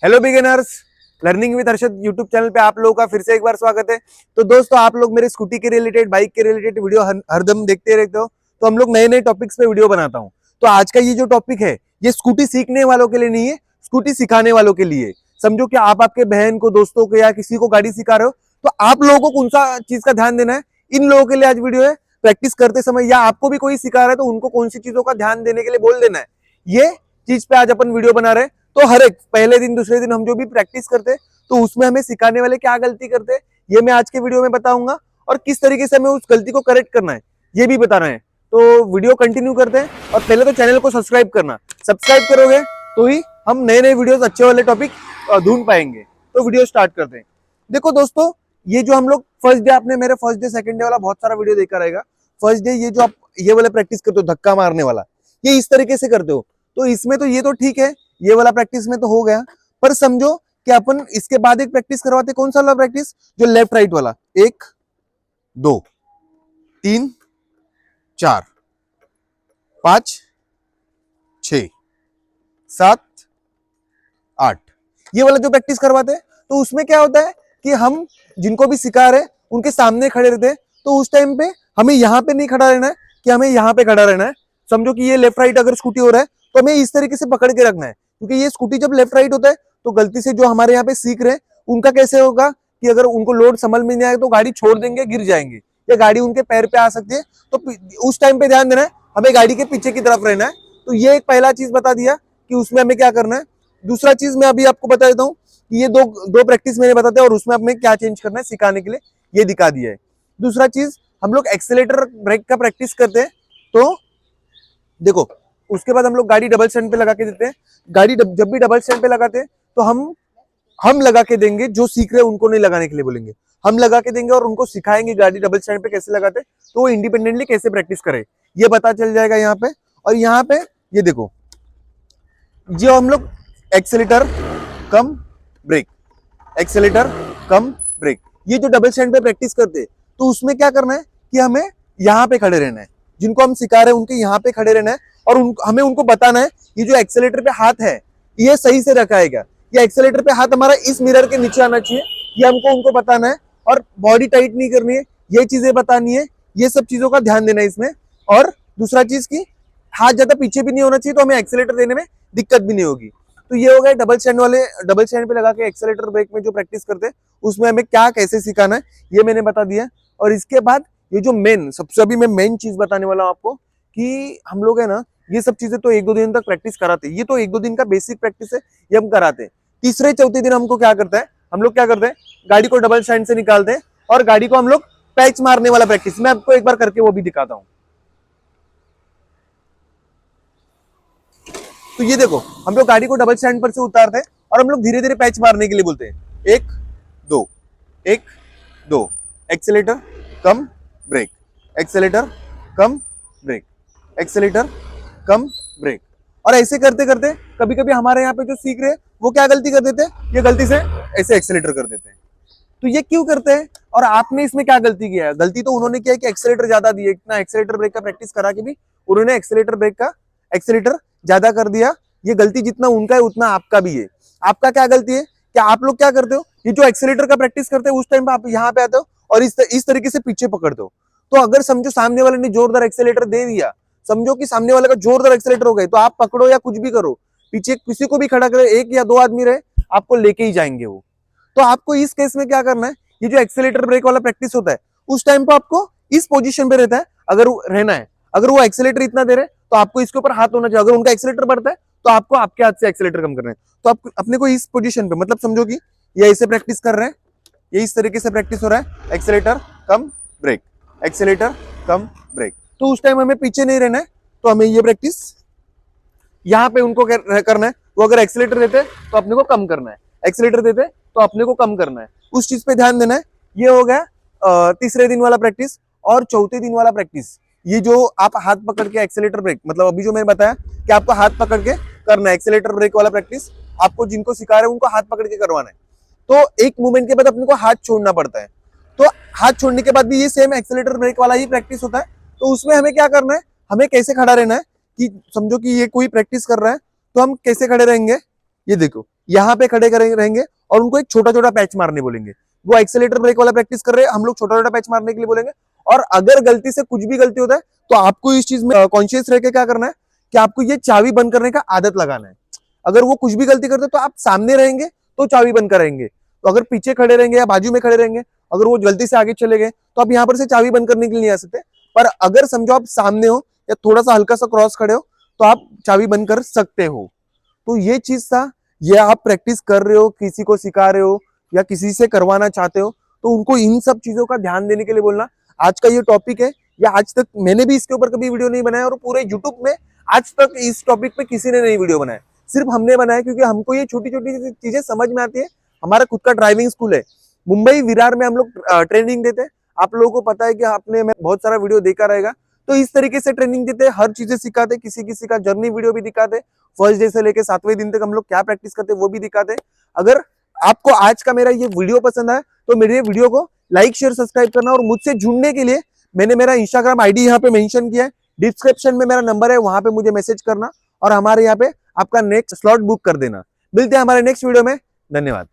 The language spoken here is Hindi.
Hello beginners, learning with Arshad YouTube channel पे आप लोगों का फिर से एक बार स्वागत है। तो दोस्तों, आप लोग मेरे स्कूटी के रिलेटेड, बाइक के रिलेटेड वीडियो हरदम देखते रहते हो, तो हम लोग नए नए टॉपिक्स पे वीडियो बनाता हूँ। तो आज का ये जो टॉपिक है, ये स्कूटी सीखने वालों के लिए नहीं है, स्कूटी सिखाने वालों के लिए। समझो कि आप आपके बहन को, दोस्तों को या किसी को गाड़ी सिखा रहे हो, तो आप लोगों को कौन सा चीज का ध्यान देना है, इन लोगों के लिए आज वीडियो है। प्रैक्टिस करते समय या आपको भी कोई सिखा रहा है तो उनको कौन सी चीजों का ध्यान देने के लिए बोल देना है, ये चीज पे आज अपन वीडियो बना रहे हैं। तो हर एक पहले दिन दूसरे दिन हम जो भी प्रैक्टिस करते तो उसमें हमें सिखाने वाले क्या गलती करते, ये मैं आज के वीडियो में बताऊंगा, और किस तरीके से हमें उस गलती को करेक्ट करना है ये भी बता रहे हैं। तो वीडियो कंटिन्यू करते हैं, और पहले तो चैनल को सब्सक्राइब करना, सब्सक्राइब करोगे तो ही हम नए नए वीडियोस अच्छे वाले टॉपिक ढूंढ पाएंगे। तो वीडियो स्टार्ट करते हैं। देखो दोस्तों, ये जो हम लोग फर्स्ट डे, आपने मेरे फर्स्ट डे सेकंड डे वाला बहुत सारा वीडियो देखा रहेगा। फर्स्ट डे ये जो आप ये वाला प्रैक्टिस करते हो, धक्का मारने वाला, ये इस तरीके से करते हो। तो इसमें तो ये तो ठीक है, ये वाला प्रैक्टिस में तो हो गया, पर समझो कि अपन इसके बाद एक प्रैक्टिस करवाते। कौन सा वाला प्रैक्टिस? जो लेफ्ट राइट वाला। 1 2 3 4 5 6 7 8, ये वाला जो प्रैक्टिस करवाते हैं, तो उसमें क्या होता है कि हम जिनको भी सिखा रहे हैं उनके सामने खड़े रहते हैं। तो उस टाइम पे हमें यहाँ पे नहीं खड़ा रहना है, कि हमें यहाँ पे खड़ा रहना है। समझो कि ये लेफ्ट राइट अगर स्कूटी हो रहा है तो हमें इस तरीके से पकड़ के रखना है, क्योंकि ये स्कूटी जब लेफ्ट राइट होता है तो गलती से जो हमारे यहाँ पे सीख रहे हैं उनका कैसे होगा कि अगर उनको लोड समझ में नहीं आएगा तो गाड़ी छोड़ देंगे, गिर जाएंगे, या गाड़ी उनके पैर पे आ सकती है। तो उस टाइम पे ध्यान देना है, हमें गाड़ी के पीछे की तरफ रहना है। तो ये एक पहला चीज बता दिया कि उसमें हमें क्या करना है। दूसरा चीज मैं अभी आपको बता देता हूँ कि ये दो प्रैक्टिस मैंने बताते हैं, और उसमें हमें क्या चेंज करना है सिखाने के लिए, ये दिखा दिया है। दूसरा चीज, हम लोग एक्सेलेटर ब्रेक का प्रैक्टिस करते हैं। तो देखो, उसके बाद हम लोग गाड़ी डबल स्टैंड पे लगा के देते हैं। गाड़ी जब भी डबल स्टैंड पे लगाते हैं तो हम लगा के देंगे, जो सीख रहे हैं उनको नहीं लगाने के लिए बोलेंगे, हम लगा के देंगे और उनको सिखाएंगे गाड़ी डबल स्टैंड पे कैसे लगाते, तो वो इंडिपेंडेंटली कैसे प्रैक्टिस करे ये पता चल जाएगा यहाँ पे। और यहाँ पे ये देखो, जो हम लोग एक्सेलेटर कम ब्रेक, एक्सेलेटर कम ब्रेक, ये जो डबल स्टैंड पे प्रैक्टिस करते हैं, तो उसमें क्या करना है कि हमें यहाँ पे खड़े रहना है। जिनको हम सिखा रहे हैं उनके यहाँ पे खड़े रहना है, और हमें उनको बताना है ये जो एक्सेलेटर पे हाथ है ये सही से रखा है क्या, ये एक्सेलेटर पे हाथ हमारा इस मिरर के नीचे आना चाहिए, ये हमको उनको बताना है। और बॉडी टाइट नहीं करनी है, ये चीजें बतानी है, ये सब चीजों का ध्यान देना है इसमें। और दूसरा चीज की, हाथ ज्यादा पीछे भी नहीं होना चाहिए, तो हमें एक्सेलेटर देने में दिक्कत भी नहीं होगी। तो ये हो गए डबल स्टैंड वाले। डबल स्टैंड पे लगा के एक्सेलेटर ब्रेक में जो प्रैक्टिस करते हैं उसमें हमें क्या कैसे सिखाना है ये मैंने बता दिया। और इसके बाद ये जो सबसे अभी मैं मेन चीज बताने वाला हूँ आपको, कि हम लोग है ना, ये सब चीजें तो 1-2 दिन तक प्रैक्टिस कराते हैं, ये तो 1-2 दिन का बेसिक प्रैक्टिस है, ये हम कराते हैं। तीसरे चौथे दिन हमको क्या करता है, हम लोग क्या करते हैं, गाड़ी को डबल स्टैंड से निकालते हैं और गाड़ी को हम लोग पैच मारने वाला प्रैक्टिस, मैं आपको एक बार करके वो भी दिखाता हूँ। तो ये देखो, हम लोग गाड़ी को डबल स्टैंड पर से उतारते हैं और हम लोग धीरे धीरे पैच मारने के लिए बोलते हैं। 1 2 1 2, एक्सेलेटर कम ब्रेक, एक्सेलेटर कम ब्रेक, एक्सेलेटर कम ब्रेक। और ऐसे करते करते कभी कभी हमारे यहाँ पे जो सीख रहे हैं वो क्या गलती कर देते हैं, ये गलती से ऐसे एक्सेलेटर कर देते हैं। तो ये क्यों करते हैं, और आपने इसमें क्या गलती किया है? गलती तो उन्होंने किया है कि एक्सेलेटर ज्यादा दिए, इतना एक्सेलेटर ब्रेक का प्रैक्टिस करा के भी उन्होंने एक्सेलेटर ज्यादा कर दिया। ये गलती जितना उनका है उतना आपका भी है। आपका क्या गलती है कि आप लोग क्या करते हो, ये जो एक्सेलेटर का प्रैक्टिस करते हो उस टाइम पे आप यहाँ पे आते हो और इस तरीके से पीछे पकड़ते हो। तो अगर समझो सामने वाले ने जोरदार एक्सेलेटर दे दिया, समझो कि सामने वाले का जोरदार एक्सेलेटर हो गए, तो आप पकड़ो या कुछ भी करो, पीछे किसी को भी खड़ा करे, 1 या 2 आदमी रहे, आपको लेके ही जाएंगे वो। तो आपको इस केस में क्या करना है, ये जो एक्सेलेटर ब्रेक वाला प्रैक्टिस होता है उस टाइम पे आपको इस पोजीशन पे रहता है, अगर रहना है। अगर वो एक्सेलेटर इतना दे रहे तो आपको इसके ऊपर हाथ होना चाहिए, अगर उनका एक्सेलेटर बढ़ता है तो आपको आपके हाथ से एक्सेलेटर कम करना है। तो आप अपने को इस पोजीशन पे, मतलब समझो कि ये ऐसे प्रैक्टिस कर रहे हैं, ये इस तरीके से प्रैक्टिस हो रहा है, एक्सेलेटर कम ब्रेक, एक्सेलेटर कम ब्रेक। तो उस टाइम हमें पीछे नहीं रहना है, तो हमें ये प्रैक्टिस यहाँ पे उनको करना है। वो अगर एक्सेलेटर देते हैं तो अपने को कम करना है, एक्सेलेटर देते तो अपने को कम करना है, उस चीज पे ध्यान देना है। ये हो गया तीसरे दिन वाला प्रैक्टिस। और चौथे दिन वाला प्रैक्टिस, ये जो आप हाथ पकड़ के एक्सेलेटर ब्रेक, मतलब अभी जो मैंने बताया कि आपको हाथ पकड़ के करना है एक्सेलेटर ब्रेक वाला प्रैक्टिस, आपको जिनको सिखा रहे हैं उनको हाथ पकड़ के करवाना है। तो एक मूवमेंट के बाद अपने को हाथ छोड़ना पड़ता है, तो हाथ छोड़ने के बाद भी ये सेम एक्सेलेटर ब्रेक वाला ही प्रैक्टिस होता है। तो उसमें हमें क्या करना है, हमें कैसे खड़ा रहना है, कि समझो कि ये कोई प्रैक्टिस कर रहा है तो हम कैसे खड़े रहेंगे, ये देखो, यहाँ पे खड़े रहेंगे और उनको एक छोटा छोटा पैच मारने बोलेंगे। वो एक्सेलेटर ब्रेक वाला प्रैक्टिस कर रहे हैं, हम लोग छोटा छोटा पैच मारने के लिए बोलेंगे। और अगर गलती से कुछ भी गलती होता है तो आपको इस चीज में कॉन्शियस रह के क्या करना है कि आपको ये चाबी बंद करने का आदत लगाना है। अगर वो कुछ भी गलती करते तो आप सामने रहेंगे तो चाबी बंद करेंगे, तो अगर पीछे खड़े रहेंगे या बाजू में खड़े रहेंगे, अगर वो गलती से आगे चले गए तो आप यहाँ पर से चाबी बंद करने के लिए नहीं आ सकते। पर अगर समझो आप सामने हो या थोड़ा सा हल्का सा क्रॉस खड़े हो तो आप चाबी बंद कर सकते हो। तो ये चीज था, ये आप प्रैक्टिस कर रहे हो, किसी को सिखा रहे हो या किसी से करवाना चाहते हो तो उनको इन सब चीजों का ध्यान देने के लिए बोलना। आज का ये टॉपिक है, या आज तक मैंने भी इसके ऊपर कभी वीडियो नहीं बनाया और पूरे यूट्यूब में आज तक इस टॉपिक पे किसी ने नहीं वीडियो बनाया, सिर्फ हमने बनाया क्योंकि हमको ये छोटी छोटी चीजें समझ में आती है। हमारा खुद का ड्राइविंग स्कूल है, मुंबई विरार में हम लोग ट्रेनिंग देते हैं। आप लोगों को पता है कि आपने बहुत सारा वीडियो देखा रहेगा। तो इस तरीके से ट्रेनिंग देते हैं, हर चीजें सिखाते, किसी किसी का जर्नी वीडियो भी दिखाते, फर्स्ट डे से लेके 7वें दिन तक हम लोग क्या प्रैक्टिस करते वो भी दिखाते। अगर आपको आज का मेरा ये वीडियो पसंद आया तो मेरे वीडियो को लाइक शेयर सब्सक्राइब करना, और मुझसे जुड़ने के लिए मैंने मेरा इंस्टाग्राम आईडी यहाँ पे मेंशन किया है, डिस्क्रिप्शन में मेरा नंबर है, वहां पे मुझे मैसेज करना और हमारे यहाँ पे आपका नेक्स्ट स्लॉट बुक कर देना। मिलते हैं हमारे नेक्स्ट वीडियो में, धन्यवाद।